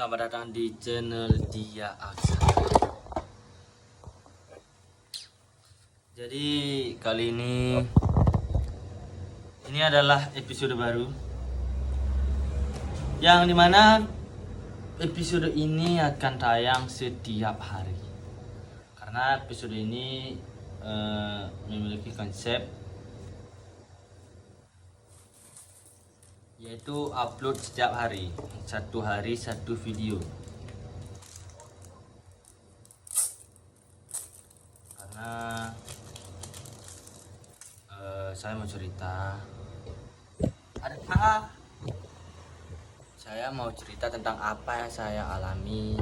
Selamat datang di channel Dia Aksa. Jadi kali ini adalah episode baru yang dimana episode ini akan tayang setiap hari. Karena episode ini memiliki konsep yaitu upload setiap hari, satu hari satu video. Karena saya mau cerita, saya mau cerita tentang apa yang saya alami,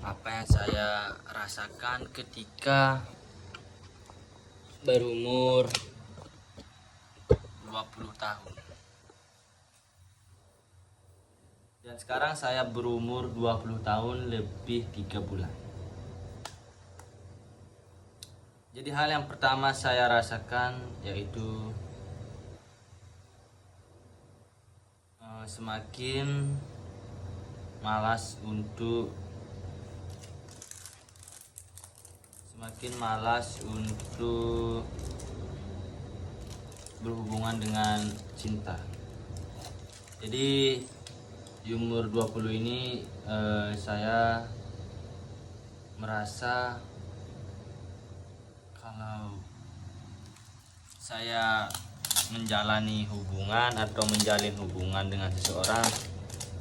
apa yang saya rasakan ketika berumur 20 tahun. Dan sekarang saya berumur 20 tahun lebih 3 bulan. Jadi hal yang pertama saya rasakan yaitu semakin malas untuk berhubungan dengan cinta. Jadi di umur 20 ini saya merasa kalau saya menjalani hubungan atau menjalin hubungan dengan seseorang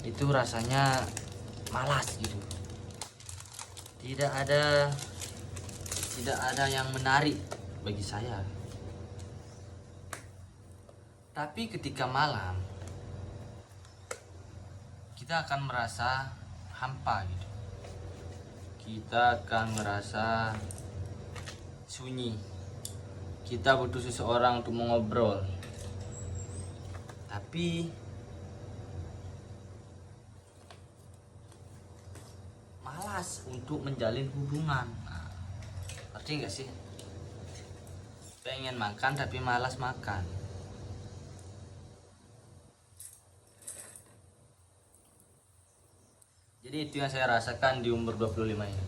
itu rasanya malas gitu. Tidak ada yang menarik bagi saya. Tapi ketika malam kita akan merasa hampa gitu. Kita akan merasa sunyi. Kita butuh seseorang untuk mengobrol. Tapi malas untuk menjalin hubungan. Ngerti nggak sih? Pengen makan tapi malas makan. Jadi itu yang saya rasakan di umur 25 ini.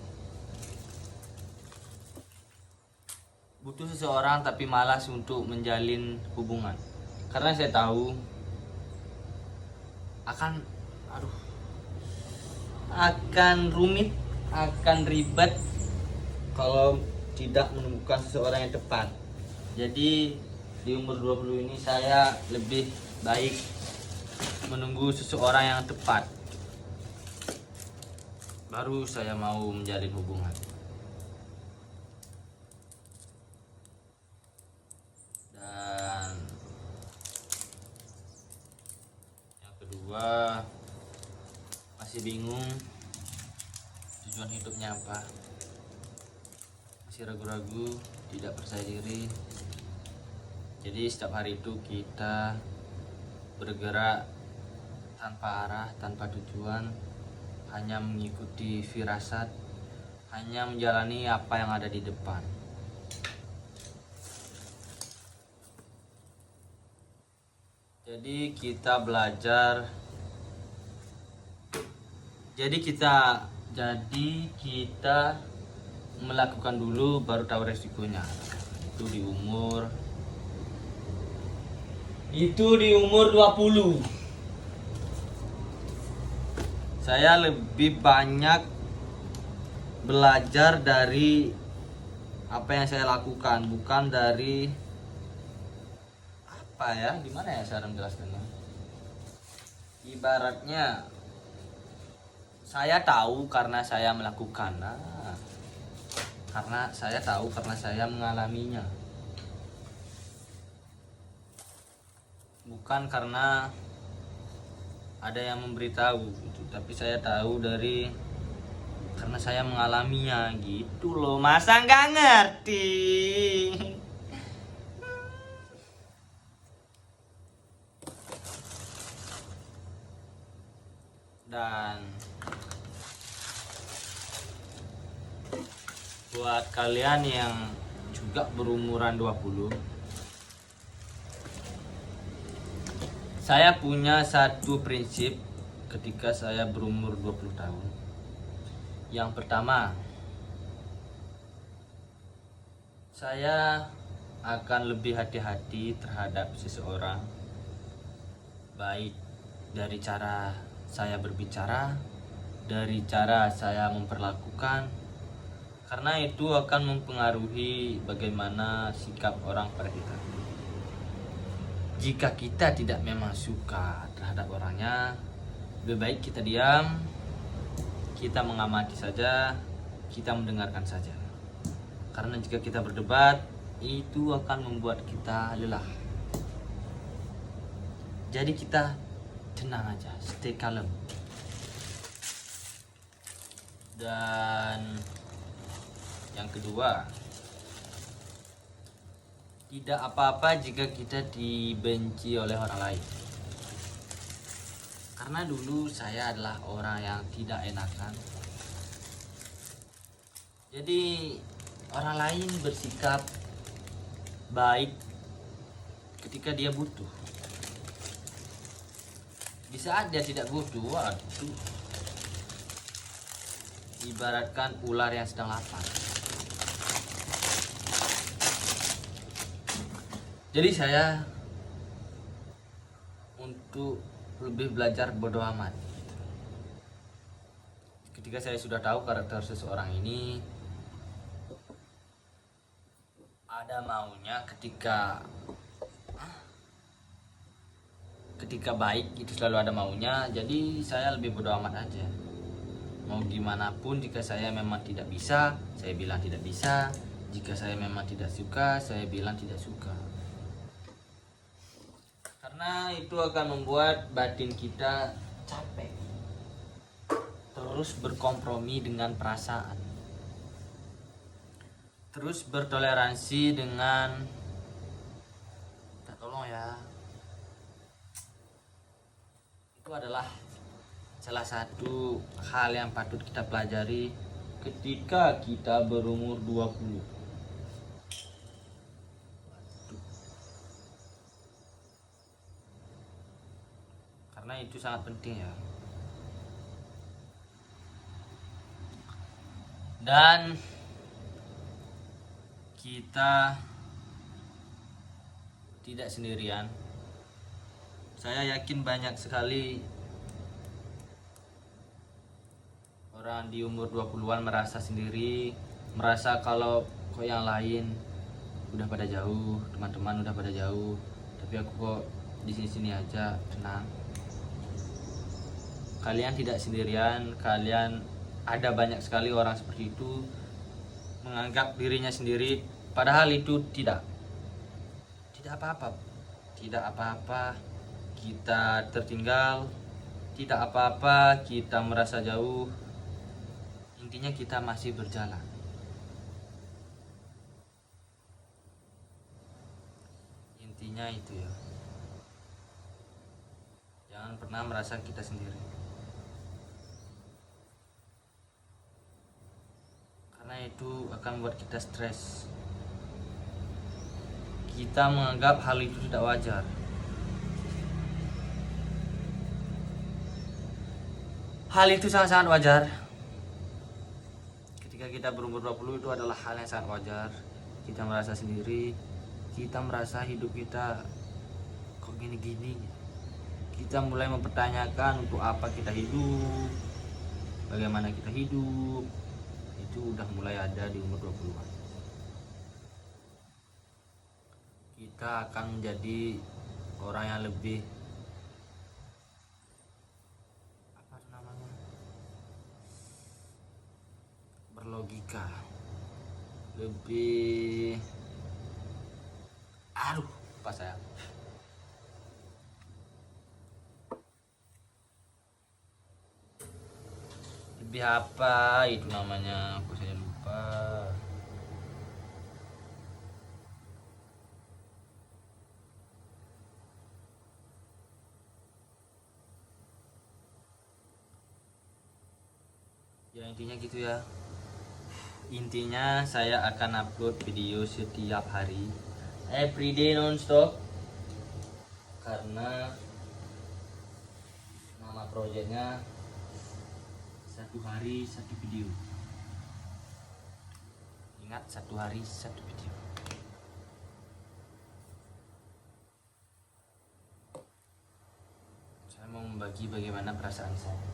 Butuh seseorang tapi malas untuk menjalin hubungan. Karena saya tahu akan rumit, akan ribet kalau tidak menemukan seseorang yang tepat. Jadi di umur 20 ini saya lebih baik menunggu seseorang yang tepat. Baru saya mau menjalin hubungan. Dan yang kedua, masih bingung tujuan hidupnya apa. Masih ragu-ragu, tidak percaya diri. Jadi setiap hari itu kita bergerak tanpa arah, tanpa tujuan, hanya mengikuti firasat, hanya menjalani apa yang ada di depan. Jadi kita melakukan dulu baru tahu resikonya. Itu di umur 20. Saya lebih banyak belajar dari apa yang saya lakukan, bukan dari gimana ya cara menjelaskannya. Ibaratnya saya tahu karena saya melakukan, karena saya tahu karena saya mengalaminya, bukan karena ada yang memberitahu gitu. Tapi saya tahu karena saya mengalaminya gitu loh. Masa nggak ngerti? Dan buat kalian yang juga berumuran 20, saya punya satu prinsip ketika saya berumur 20 tahun. Yang pertama, saya akan lebih hati-hati terhadap seseorang, baik dari cara saya berbicara, dari cara saya memperlakukan, karena itu akan mempengaruhi bagaimana sikap orang pada kita. Jika kita tidak memang suka terhadap orangnya, lebih baik kita diam, kita mengamati saja, kita mendengarkan saja. Karena jika kita berdebat, itu akan membuat kita lelah. Jadi kita tenang aja, stay calm. Dan yang kedua, tidak apa-apa jika kita dibenci oleh orang lain. Karena dulu saya adalah orang yang tidak enakan. Jadi orang lain bersikap baik ketika dia butuh. Di saat dia tidak butuh, waduh, ibaratkan ular yang sedang lapar. Jadi saya untuk lebih belajar bodoh amat. Ketika saya sudah tahu karakter seseorang ini, ada maunya ketika baik itu selalu ada maunya. Jadi saya lebih bodoh amat aja. Mau gimana pun, jika saya memang tidak bisa, saya bilang tidak bisa. Jika saya memang tidak suka, saya bilang tidak suka. Karena itu akan membuat batin kita capek terus berkompromi dengan perasaan, terus bertoleransi dengan tolong ya. Itu adalah salah satu hal yang patut kita pelajari ketika kita berumur 20. Karena itu sangat penting ya. Dan kita tidak sendirian. Saya yakin banyak sekali orang di umur 20-an merasa sendiri, merasa kalau kok yang lain udah pada jauh, teman-teman udah pada jauh, tapi aku kok di sini-sini aja, tenang. Kalian tidak sendirian, kalian ada banyak sekali orang seperti itu, menganggap dirinya sendiri, padahal itu tidak apa-apa. Tidak apa-apa kita tertinggal, tidak apa-apa kita merasa jauh. Intinya kita masih berjalan. Intinya itu ya. Jangan pernah merasa kita sendiri. Karena itu akan membuat kita stres. Kita menganggap hal itu tidak wajar. Hal itu sangat-sangat wajar. Ketika kita berumur 20 itu adalah hal yang sangat wajar. Kita merasa sendiri, kita merasa hidup kita kok gini-gini. Kita mulai mempertanyakan untuk apa kita hidup, bagaimana kita hidup. Itu udah mulai ada di umur 20-an. Kita akan menjadi orang yang lebih berlogika, lebih apa saya lebih apa itu namanya, aku saya lupa. Ya intinya gitu ya. Intinya saya akan upload video setiap hari, everyday non-stop, karena nama proyeknya 1 hari 1 video. Ingat, 1 hari 1 video. Saya mau membagi bagaimana perasaan saya.